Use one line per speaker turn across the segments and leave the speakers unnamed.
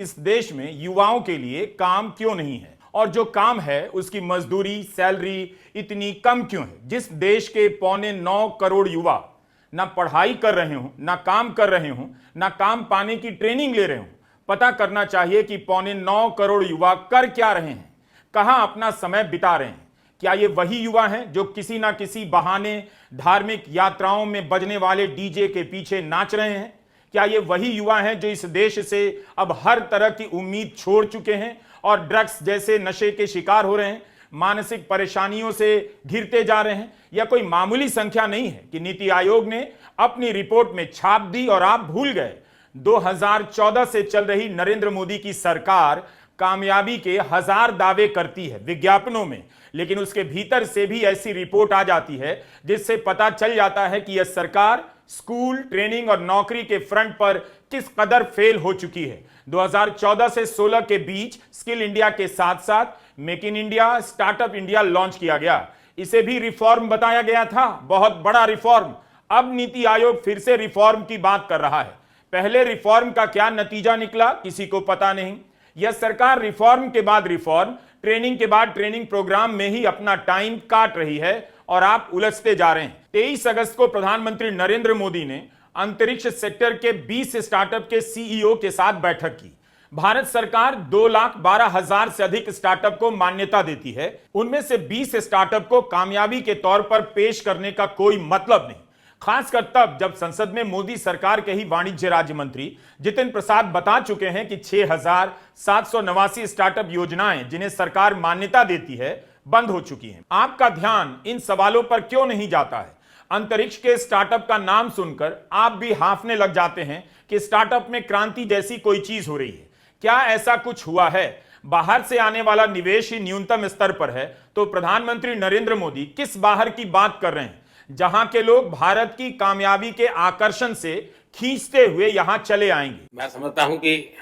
इस देश में युवाओं के लिए काम क्यों नहीं है, और जो काम है उसकी मजदूरी सैलरी इतनी कम क्यों है। जिस देश के 9.25 करोड़ युवा ना पढ़ाई कर रहे हों, ना काम कर रहे हों, ना काम पाने की ट्रेनिंग ले रहे हों, पता करना चाहिए कि 9.25 करोड़ युवा कर क्या रहे हैं, कहां अपना समय बिता रहे हैं। क्या ये वही युवा हैं जो किसी ना किसी बहाने धार्मिक यात्राओं में बजने वाले डीजे के पीछे नाच रहे हैं? क्या ये वही युवा हैं जो इस देश से अब हर तरह की उम्मीद छोड़ चुके हैं और ड्रग्स जैसे नशे के शिकार हो रहे हैं, मानसिक परेशानियों से घिरते जा रहे हैं? यह कोई मामूली संख्या नहीं है कि नीति आयोग ने अपनी रिपोर्ट में छाप दी और आप भूल गए। 2014 से चल रही नरेंद्र मोदी की सरकार कामयाबी के 1000 दावे करती है विज्ञापनों में, लेकिन उसके भीतर से भी ऐसी रिपोर्ट आ जाती है जिससे पता चल जाता है कि यह सरकार स्कूल, ट्रेनिंग और नौकरी के फ्रंट पर किस कदर फेल हो चुकी है। 2014 से 16 के बीच स्किल इंडिया के साथ साथ make in India, startup India launch किया गया। इसे भी रिफॉर्म बताया गया था, बहुत बड़ा रिफॉर्म। अब नीति आयोग फिर से रिफॉर्म की बात कर रहा है। पहले रिफॉर्म का क्या नतीजा निकला किसी को पता नहीं। यह सरकार रिफॉर्म के बाद रिफॉर्म, ट्रेनिंग के बाद ट्रेनिंग प्रोग्राम में ही अपना टाइम काट रही है और आप उलझते जा रहे हैं। 23 अगस्त को प्रधानमंत्री नरेंद्र मोदी ने अंतरिक्ष सेक्टर के 20 स्टार्टअप के सीईओ के साथ बैठक की। भारत सरकार 2,12,000 से अधिक स्टार्टअप को मान्यता देती है, उनमें से 20 स्टार्टअप को कामयाबी के तौर पर पेश करने का कोई मतलब नहीं, खासकर तब जब संसद में मोदी सरकार के ही वाणिज्य राज्य मंत्री जितिन प्रसाद बता चुके हैं कि 6,789 स्टार्टअप योजनाएं जिन्हें सरकार मान्यता देती है बंद हो चुकी हैं। आपका ध्यान इन सवालों पर क्यों नहीं जाता है? अंतरिक्ष के स्टार्टअप का नाम सुनकर आप भी हांफने लग जाते हैं कि स्टार्टअप में क्रांति जैसी कोई चीज हो रही है। क्या ऐसा कुछ हुआ है? बाहर से आने वाला निवेश ही न्यूनतम स्तर पर है, तो प्रधानमंत्री नरेंद्र मोदी किस बाहर की बात कर रहे हैं, जहां के लोग भारत की कामयाबी के आकर्षण से खींचते हुए यहां चले आएंगे?
मैं समझता हूं कि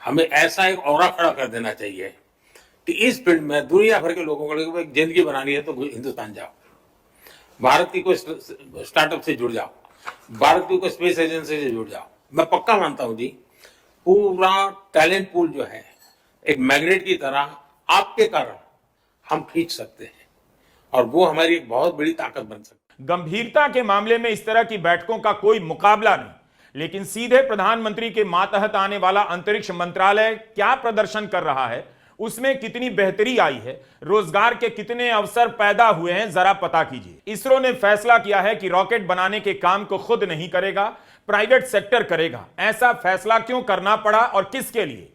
हमें ऐसा एक ऑरा खड़ा कर देना चाहिए कि इस फील्ड में दुनिया भर के लोगों को एक जिंदगी बनानी है तो हिंदुस्तान जाओ, भारत की कोई स्टार्टअप से जुड़ जाओ, भारत की कोई स्पेस एजेंसी से जुड़ जाओ। मैं पक्का मानता हूं जी, पूरा टैलेंट पूल जो है एक मैग्नेट की तरह आपके कारण हम खींच सकते हैं और वो हमारी एक बहुत बड़ी ताकत बन सकती है।
गंभीरता के मामले में इस तरह की बैठकों का कोई मुकाबला नहीं, लेकिन सीधे प्रधानमंत्री के मातहत आने वाला अंतरिक्ष मंत्रालय क्या प्रदर्शन कर रहा है, उसमें कितनी बेहतरी आई है, रोजगार के कितने अवसर पैदा हुए हैं, जरा पता कीजिए। इसरो ने फैसला किया है कि रॉकेट बनाने के काम को खुद नहीं करेगा, प्राइवेट सेक्टर करेगा। ऐसा फैसला क्यों करना पड़ा और किसके लिए?